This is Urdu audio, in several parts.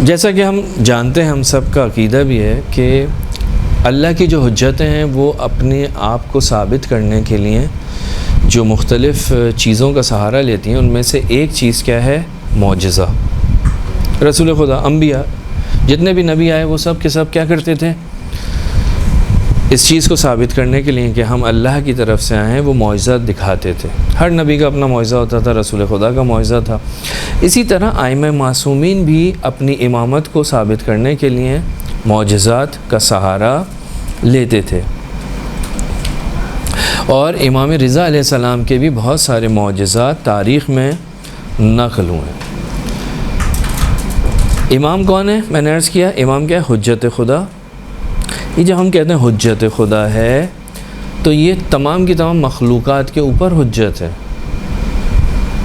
جیسا کہ ہم جانتے ہیں، ہم سب کا عقیدہ بھی ہے کہ اللہ کی جو حجتیں ہیں وہ اپنے آپ کو ثابت کرنے کے لیے جو مختلف چیزوں کا سہارا لیتی ہیں، ان میں سے ایک چیز کیا ہے؟ معجزہ۔ رسول خدا، انبیاء، جتنے بھی نبی آئے وہ سب کے سب کیا کرتے تھے؟ اس چیز کو ثابت کرنے کے لیے کہ ہم اللہ کی طرف سے آئے ہیں، وہ معجزہ دکھاتے تھے۔ ہر نبی کا اپنا معجزہ ہوتا تھا، رسول خدا کا معجزہ تھا۔ اسی طرح ائمہ معصومین بھی اپنی امامت کو ثابت کرنے کے لیے معجزات کا سہارا لیتے تھے، اور امام رضا علیہ السلام کے بھی بہت سارے معجزات تاریخ میں نقل ہوئے۔ امام کون ہے؟ میں نے عرض کیا امام کیا ہے؟ حجت خدا۔ یہ جب ہم کہتے ہیں حجت خدا ہے تو یہ تمام کی تمام مخلوقات کے اوپر حجت ہے۔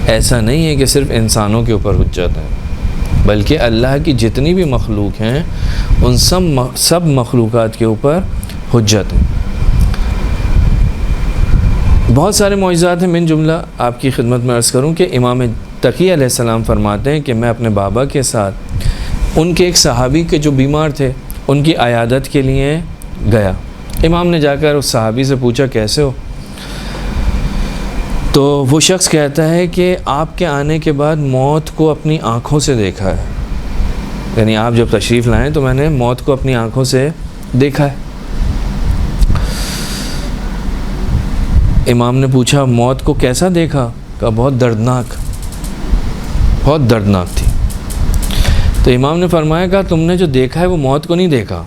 ایسا نہیں ہے کہ صرف انسانوں کے اوپر حجت ہے، بلکہ اللہ کی جتنی بھی مخلوق ہیں ان سب مخلوقات کے اوپر حجت ہے۔ بہت سارے معجزات ہیں، من جملہ آپ کی خدمت میں عرض کروں کہ امام تقی علیہ السلام فرماتے ہیں کہ میں اپنے بابا کے ساتھ ان کے ایک صحابی کے جو بیمار تھے ان کی عیادت کے لیے گیا۔ امام نے جا کر اس صحابی سے پوچھا کیسے ہو؟ تو وہ شخص کہتا ہے کہ آپ کے آنے کے بعد موت کو اپنی آنکھوں سے دیکھا ہے، یعنی آپ جب تشریف لائیں تو میں نے موت کو اپنی آنکھوں سے دیکھا ہے۔ امام نے پوچھا موت کو کیسا دیکھا؟ کہا بہت دردناک تھی۔ تو امام نے فرمایا کہا تم نے جو دیکھا ہے وہ موت کو نہیں دیکھا،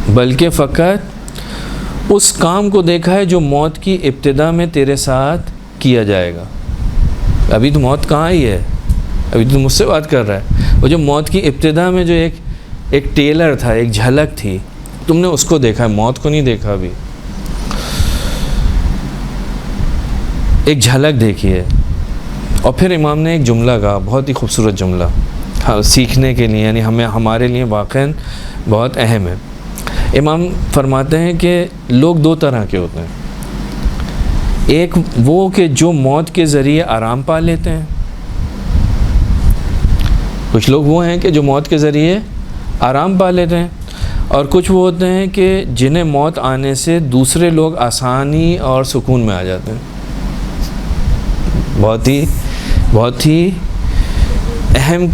بلکہ فقط اس کام کو دیکھا ہے جو موت کی ابتدا میں تیرے ساتھ کیا جائے گا۔ ابھی تو موت کہاں ہی ہے، ابھی تو مجھ سے بات کر رہا ہے۔ وہ جو موت کی ابتدا میں جو ایک ٹیلر تھا، ایک جھلک تھی، تم نے اس کو دیکھا ہے، موت کو نہیں دیکھا، ابھی ایک جھلک دیکھی ہے۔ اور پھر امام نے ایک جملہ کہا، بہت ہی خوبصورت جملہ، سیکھنے کے لیے، یعنی ہمارے لیے واقعاً بہت اہم ہے۔ امام فرماتے ہیں کہ لوگ دو طرح کے ہوتے ہیں، ایک وہ کہ جو موت کے ذریعے آرام پا لیتے ہیں، کچھ لوگ وہ ہیں کہ جو موت کے ذریعے آرام پا لیتے ہیں، اور کچھ وہ ہوتے ہیں کہ جنہیں موت آنے سے دوسرے لوگ آسانی اور سکون میں آ جاتے ہیں۔ بہت ہی اہم،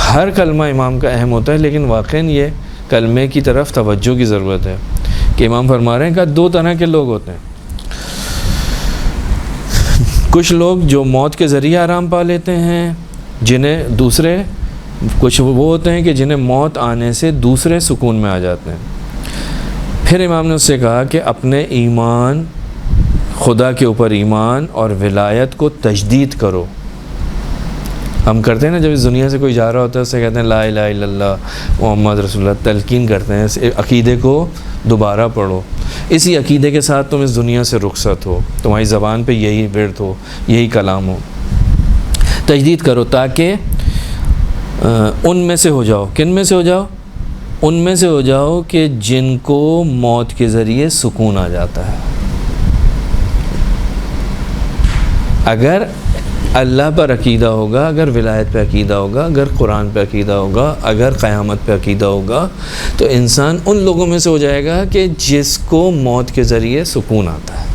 ہر کلمہ امام کا اہم ہوتا ہے، لیکن واقعاً یہ کلمے کی طرف توجہ کی ضرورت ہے کہ امام فرما رہے ہیں کہ دو طرح کے لوگ ہوتے ہیں، کچھ لوگ جو موت کے ذریعے آرام پا لیتے ہیں، کچھ وہ ہوتے ہیں کہ جنہیں موت آنے سے دوسرے سکون میں آ جاتے ہیں۔ پھر امام نے اس سے کہا کہ اپنے ایمان، خدا کے اوپر ایمان اور ولایت کو تجدید کرو۔ ہم کرتے ہیں نا، جب اس دنیا سے کوئی جا رہا ہوتا ہے اس سے کہتے ہیں لا الہ الا اللہ محمد رسول اللہ، تلقین کرتے ہیں، اس عقیدے کو دوبارہ پڑھو، اسی عقیدے کے ساتھ تم اس دنیا سے رخصت ہو، تمہاری زبان پہ یہی ورد ہو، یہی کلام ہو۔ تجدید کرو تاکہ ان میں سے ہو جاؤ۔ کن میں سے ہو جاؤ؟ ان میں سے ہو جاؤ کہ جن کو موت کے ذریعے سکون آ جاتا ہے۔ اگر اللہ پر عقیدہ ہوگا، اگر ولایت پہ عقیدہ ہوگا، اگر قرآن پہ عقیدہ ہوگا، اگر قیامت پہ عقیدہ ہوگا، تو انسان ان لوگوں میں سے ہو جائے گا کہ جس کو موت کے ذریعے سکون آتا ہے۔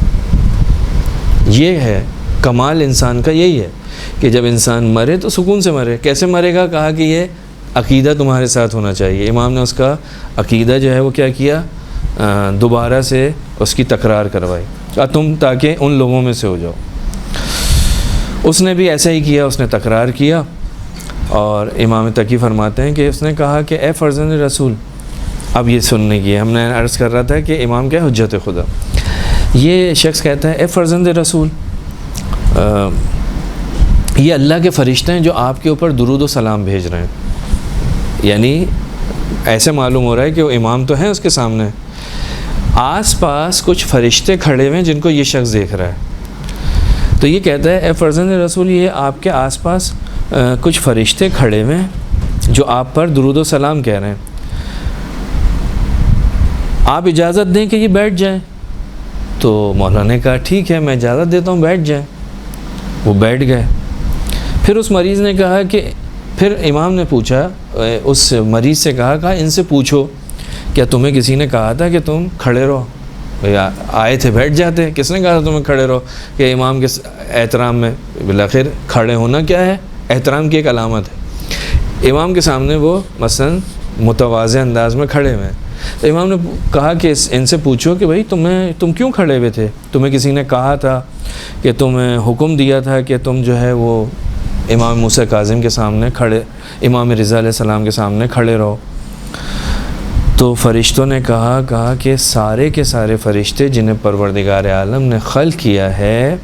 یہ ہے کمال انسان کا، یہی ہے کہ جب انسان مرے تو سکون سے مرے۔ کیسے مرے گا؟ کہا کہ یہ عقیدہ تمہارے ساتھ ہونا چاہیے۔ امام نے اس کا عقیدہ جو ہے وہ کیا کیا؟ دوبارہ سے اس کی تکرار کروائی، تم تاکہ ان لوگوں میں سے ہو جاؤ۔ اس نے بھی ایسا ہی کیا، اس نے تکرار کیا، اور امام تقی فرماتے ہیں کہ اس نے کہا کہ اے فرزند رسول، اب یہ سننے کی ہے، ہم نے عرض کر رہا تھا کہ امام کیا حجت خدا۔ یہ شخص کہتا ہے اے فرزند رسول، یہ اللہ کے فرشتے ہیں جو آپ کے اوپر درود و سلام بھیج رہے ہیں۔ یعنی ایسے معلوم ہو رہا ہے کہ وہ امام تو ہیں اس کے سامنے، آس پاس کچھ فرشتے کھڑے ہوئے ہیں جن کو یہ شخص دیکھ رہا ہے۔ تو یہ کہتا ہے اے فرزند رسول، یہ آپ کے آس پاس کچھ فرشتے کھڑے ہوئے ہیں جو آپ پر درود و سلام کہہ رہے ہیں، آپ اجازت دیں کہ یہ بیٹھ جائیں۔ تو مولانا نے کہا ٹھیک ہے، میں اجازت دیتا ہوں، بیٹھ جائیں۔ وہ بیٹھ گئے۔ پھر اس مریض نے کہا کہ پھر امام نے پوچھا، اس مریض سے کہا ان سے پوچھو کیا تمہیں کسی نے کہا تھا کہ تم کھڑے رہو؟ آئے تھے بیٹھ جاتے، کس نے کہا تھا تمہیں کھڑے رہو؟ کہ امام کے احترام میں بالآخر کھڑے ہونا کیا ہے؟ احترام کی ایک علامت ہے۔ امام کے سامنے وہ مثلا متواضع انداز میں کھڑے ہوئے ہیں، تو امام نے کہا کہ ان سے پوچھو کہ بھائی تم کیوں کھڑے ہوئے تھے؟ تمہیں کسی نے کہا تھا کہ تمہیں حکم دیا تھا کہ تم جو ہے وہ امام موسیٰ کاظم کے سامنے کھڑے، امام رضا علیہ السلام کے سامنے کھڑے رہو؟ تو فرشتوں نے کہا کہ سارے کے سارے فرشتے جنہیں پروردگار عالم نے خلق کیا ہے،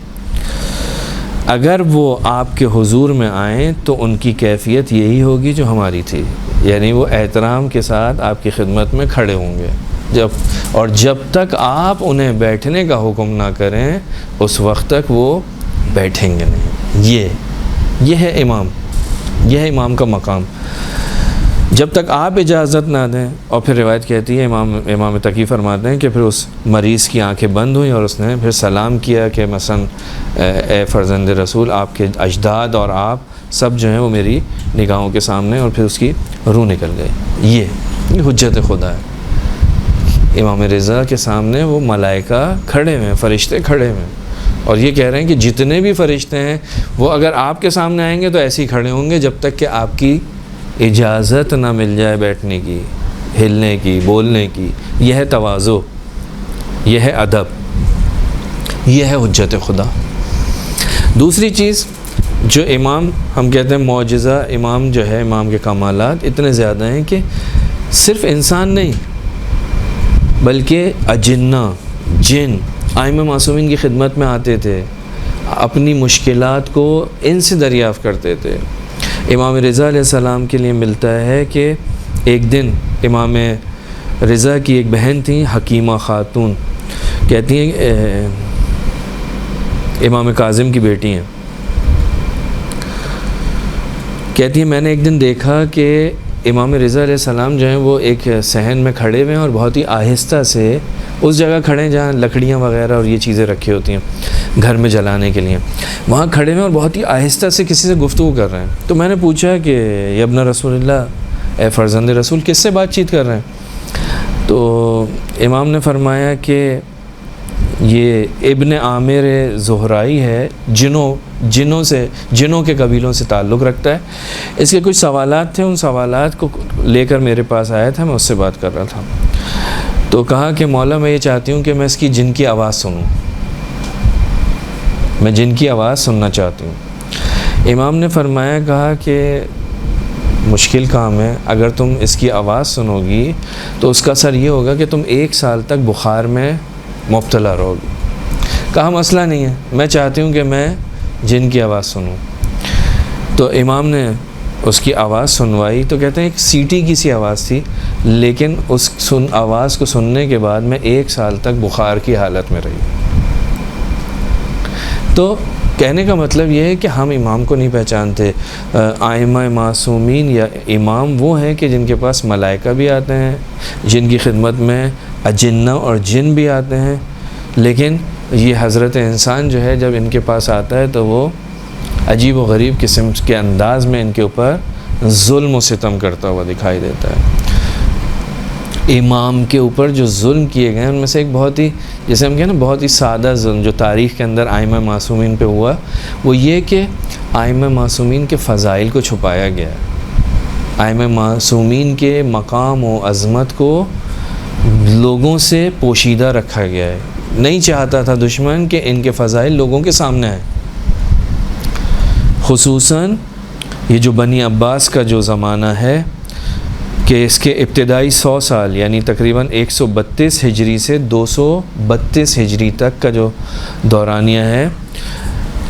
اگر وہ آپ کے حضور میں آئیں تو ان کی کیفیت یہی ہوگی جو ہماری تھی، یعنی وہ احترام کے ساتھ آپ کی خدمت میں کھڑے ہوں گے، جب تک آپ انہیں بیٹھنے کا حکم نہ کریں اس وقت تک وہ بیٹھیں گے نہیں۔ یہ ہے امام، یہ ہے امام کا مقام، جب تک آپ اجازت نہ دیں۔ اور پھر روایت کہتی ہے، امام تقی فرماتے ہیں کہ پھر اس مریض کی آنکھیں بند ہوئیں اور اس نے پھر سلام کیا کہ مثلا اے فرزند رسول، آپ کے اجداد اور آپ سب جو ہیں وہ میری نگاہوں کے سامنے، اور پھر اس کی روح نکل گئی۔ یہ حجت خدا ہے۔ امام رضا کے سامنے وہ ملائکہ کھڑے ہوئے ہیں، فرشتے کھڑے ہوئے ہیں، اور یہ کہہ رہے ہیں کہ جتنے بھی فرشتے ہیں وہ اگر آپ کے سامنے آئیں گے تو ایسے ہی کھڑے ہوں گے جب تک کہ آپ کی اجازت نہ مل جائے بیٹھنے کی، ہلنے کی، بولنے کی۔ یہ ہے تواضع، یہ ہے ادب، یہ ہے حجت خدا۔ دوسری چیز جو امام ہم کہتے ہیں معجزہ، امام جو ہے، امام کے کمالات اتنے زیادہ ہیں کہ صرف انسان نہیں بلکہ اجنہ، جن ائمہ معصومین کی خدمت میں آتے تھے، اپنی مشکلات کو ان سے دریافت کرتے تھے۔ امام رضا علیہ السلام کے لیے ملتا ہے کہ ایک دن امام رضا کی ایک بہن تھیں حکیمہ خاتون، کہتی ہیں امام کاظم کی بیٹی ہیں، کہتی ہیں میں نے ایک دن دیکھا کہ امام رضا علیہ السلام جو ہیں وہ ایک صحن میں کھڑے ہوئے ہیں اور بہت ہی آہستہ سے اس جگہ کھڑے ہیں جہاں لکڑیاں وغیرہ اور یہ چیزیں رکھی ہوتی ہیں گھر میں جلانے کے لیے، وہاں کھڑے ہوئے اور بہت ہی آہستہ سے کسی سے گفتگو کر رہے ہیں۔ تو میں نے پوچھا کہ یا ابن رسول اللہ، اے فرزند رسول، کس سے بات چیت کر رہے ہیں؟ تو امام نے فرمایا کہ یہ ابن عامر زہرائی ہے، جنوں کے قبیلوں سے تعلق رکھتا ہے۔ اس کے کچھ سوالات تھے، ان سوالات کو لے کر میرے پاس آیا تھا، میں اس سے بات کر رہا تھا۔ تو کہا کہ مولا میں یہ چاہتی ہوں کہ میں اس کی جن کی آواز سنوں، میں جن کی آواز سننا چاہتی ہوں۔ امام نے فرمایا، کہا کہ مشکل کام ہے، اگر تم اس کی آواز سنو گی تو اس کا اثر یہ ہوگا کہ تم 1 سال تک بخار میں مبتلا رہو گی۔ کہا مسئلہ نہیں ہے، میں چاہتی ہوں کہ میں جن کی آواز سنوں۔ تو امام نے اس کی آواز سنوائی، تو کہتے ہیں ایک سیٹی کی سی آواز تھی، لیکن اس آواز کو سننے کے بعد میں 1 سال تک بخار کی حالت میں رہی۔ تو کہنے کا مطلب یہ ہے کہ ہم امام کو نہیں پہچانتے۔ ائمہ معصومین یا امام وہ ہیں کہ جن کے پاس ملائکہ بھی آتے ہیں، جن کی خدمت میں اجنہ اور جن بھی آتے ہیں، لیکن یہ حضرت انسان جو ہے جب ان کے پاس آتا ہے تو وہ عجیب و غریب قسم کے انداز میں ان کے اوپر ظلم و ستم کرتا ہوا دکھائی دیتا ہے۔ امام کے اوپر جو ظلم کیے گئے ان میں سے ایک بہت ہی، جیسے ہم کہیں نا، بہت ہی سادہ ظلم جو تاریخ کے اندر ائمہ معصومین پہ ہوا، وہ یہ کہ ائمہ معصومین کے فضائل کو چھپایا گیا ہے۔ ائمہ معصومین کے مقام و عظمت کو لوگوں سے پوشیدہ رکھا گیا ہے۔ نہیں چاہتا تھا دشمن کہ ان کے فضائل لوگوں کے سامنے آئیں۔ خصوصاً یہ جو بنی عباس کا جو زمانہ ہے کہ اس کے ابتدائی 100 سال یعنی تقریباً 132 ہجری سے 232 ہجری تک کا جو دورانیہ ہے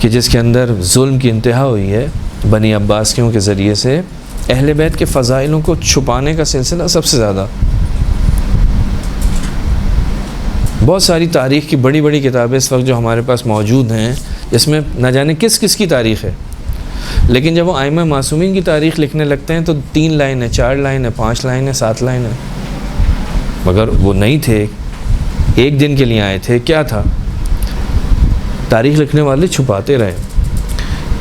کہ جس کے اندر ظلم کی انتہا ہوئی ہے بنی عباسیوں کے ذریعے سے، اہل بیت کے فضائلوں کو چھپانے کا سلسلہ سب سے زیادہ۔ بہت ساری تاریخ کی بڑی بڑی کتابیں اس وقت جو ہمارے پاس موجود ہیں، جس میں نہ جانے کس کس کی تاریخ ہے، لیکن جب وہ ائمہ معصومین کی تاریخ لکھنے لگتے ہیں تو 3 لائن ہے، 4 لائن ہے، 5 لائن ہے، 7 لائن ہے، مگر وہ نہیں تھے، ایک دن کے لیے آئے تھے۔ کیا تھا؟ تاریخ لکھنے والے چھپاتے رہے۔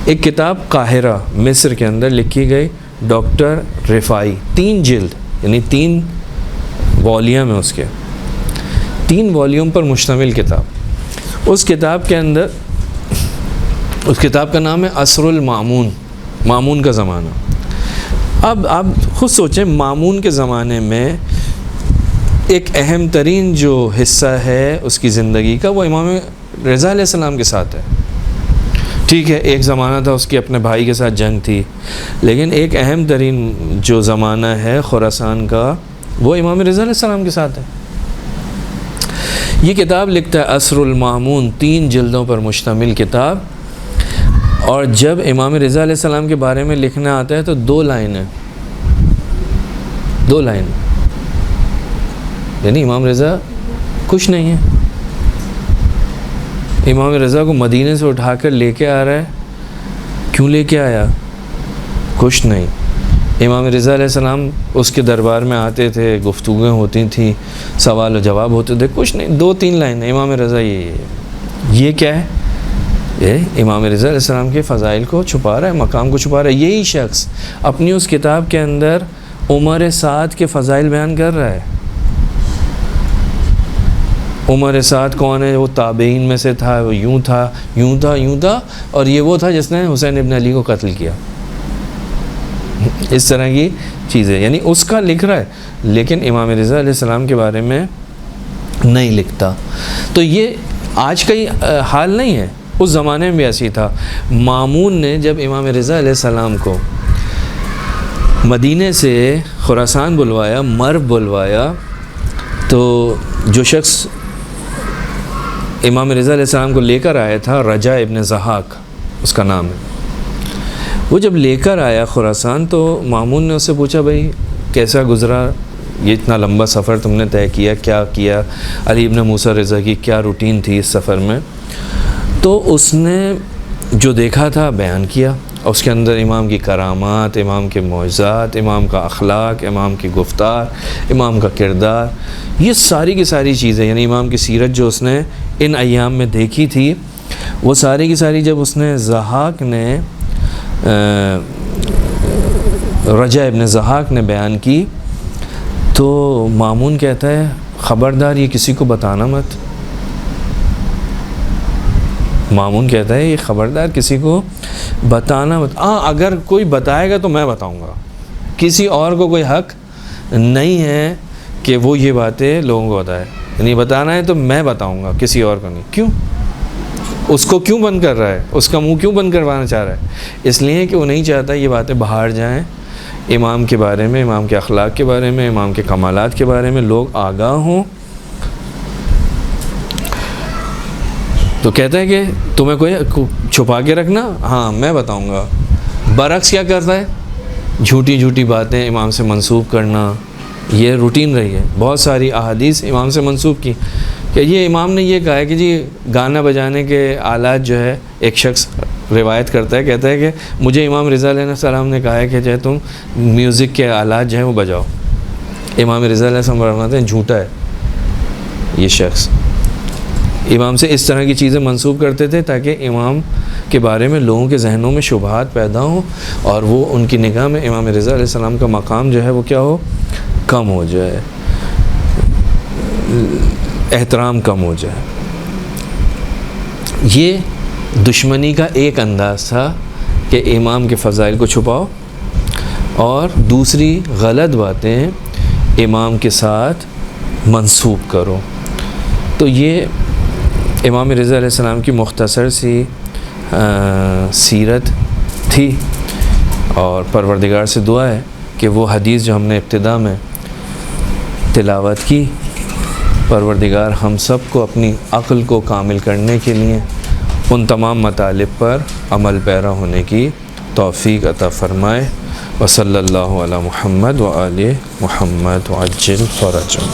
ایک کتاب قاہرہ مصر کے اندر لکھی گئی ڈاکٹر رفاعی، 3 جلد یعنی 3 والیوم ہیں اس کے، 3 والیوم پر مشتمل کتاب۔ اس کتاب کے اندر، اس کتاب کا نام ہے عصر المامون، مامون کا زمانہ۔ اب آپ خود سوچیں، مامون کے زمانے میں ایک اہم ترین جو حصہ ہے اس کی زندگی کا وہ امام رضا علیہ السلام کے ساتھ ہے۔ ٹھیک ہے، ایک زمانہ تھا اس کی اپنے بھائی کے ساتھ جنگ تھی، لیکن ایک اہم ترین جو زمانہ ہے خراسان کا وہ امام رضا علیہ السلام کے ساتھ ہے۔ یہ کتاب لکھتا ہے عصر المامون، 3 جلدوں پر مشتمل کتاب، اور جب امام رضا علیہ السلام کے بارے میں لکھنا آتا ہے تو 2 لائنیں، 2 لائن، یعنی امام رضا کچھ نہیں ہے۔ امام رضا کو مدینے سے اٹھا کر لے کے آ رہا ہے، کیوں لے کے آیا؟ کچھ نہیں۔ امام رضا علیہ السلام اس کے دربار میں آتے تھے، گفتگویں ہوتی تھیں، سوال و جواب ہوتے تھے، کچھ نہیں، 2-3 لائن امام رضا یہ کیا ہے؟ یہ امام رضا علیہ السلام کے فضائل کو چھپا رہا ہے، مقام کو چھپا رہا ہے۔ یہی شخص اپنی اس کتاب کے اندر عمر سعد کے فضائل بیان کر رہا ہے۔ عمر سعد کون ہے؟ وہ تابعین میں سے تھا، وہ یوں تھا، یوں تھا، یوں تھا، اور یہ وہ تھا جس نے حسین ابن علی کو قتل کیا۔ اس طرح کی چیزیں، یعنی اس کا لکھ رہا ہے، لیکن امام رضا علیہ السلام کے بارے میں نہیں لکھتا۔ تو یہ آج کا حال نہیں ہے، اس زمانے میں بھی ایسی تھا۔ مامون نے جب امام رضا علیہ السلام کو مدینے سے خراسان بلوایا، مرو بلوایا، تو جو شخص امام رضا علیہ السلام کو لے کر آیا تھا، رجا ابن ضحاک اس کا نام ہے، وہ جب لے کر آیا خراسان تو مامون نے اس سے پوچھا، بھائی کیسا گزرا یہ اتنا لمبا سفر تم نے طے کیا، کیا کیا، علی ابن موسیٰ رضا کی کیا روٹین تھی اس سفر میں؟ تو اس نے جو دیکھا تھا بیان کیا، اور اس کے اندر امام کی کرامات، امام کے معجزات، امام کا اخلاق، امام کی گفتار، امام کا کردار، یہ ساری کی ساری چیزیں، یعنی امام کی سیرت جو اس نے ان ایام میں دیکھی تھی، وہ ساری کی ساری جب اس نے ضحاک نے رجا ابن ضحاک نے بیان کی، تو مامون کہتا ہے خبردار یہ کسی کو بتانا مت۔ مامون کہتا ہے یہ خبردار کسی کو بتانا مت، اگر کوئی بتائے گا تو میں بتاؤں گا، کسی اور کو کوئی حق نہیں ہے کہ وہ یہ باتیں لوگوں کو بتائے، یعنی بتانا ہے تو میں بتاؤں گا، کسی اور کو نہیں۔ کیوں؟ اس کو کیوں بند کر رہا ہے؟ اس کا منہ کیوں بند کروانا چاہ رہا ہے؟ اس لیے کہ وہ نہیں چاہتا یہ باتیں باہر جائیں، امام کے بارے میں، امام کے اخلاق کے بارے میں، امام کے کمالات کے بارے میں لوگ آگاہ ہوں۔ تو کہتا ہے کہ تمہیں کوئی چھپا کے رکھنا، ہاں میں بتاؤں گا۔ برعکس کیا کرتا ہے؟ جھوٹی جھوٹی باتیں امام سے منسوب کرنا، یہ روٹین رہی ہے۔ بہت ساری احادیث امام سے منسوب کی کہ یہ امام نے یہ کہا ہے کہ جی گانا بجانے کے آلات جو ہے، ایک شخص روایت کرتا ہے، کہتا ہے کہ مجھے امام رضا علیہ السلام نے کہا ہے کہ جو ہے تم میوزک کے آلات جو ہیں وہ بجاؤ۔ امام رضا علیہ السلام فرماتے ہیں جھوٹا ہے یہ شخص۔ امام سے اس طرح کی چیزیں منسوب کرتے تھے تاکہ امام کے بارے میں لوگوں کے ذہنوں میں شبہات پیدا ہوں، اور وہ ان کی نگاہ میں امام رضا علیہ السلام کا مقام جو ہے وہ کیا ہو، کم ہو جائے، احترام کم ہو جائے۔ یہ دشمنی کا ایک انداز تھا کہ امام کے فضائل کو چھپاؤ، اور دوسری غلط باتیں امام کے ساتھ منسوب کرو۔ تو یہ امام رضا علیہ السلام کی مختصر سی سیرت تھی، اور پروردگار سے دعا ہے کہ وہ حدیث جو ہم نے ابتدا میں تلاوت کی، پروردگار ہم سب کو اپنی عقل کو کامل کرنے کے لیے ان تمام مطالب پر عمل پیرا ہونے کی توفیق عطا فرمائے۔ وصلی اللہ علی محمد وآل محمد وعجل فرجہ۔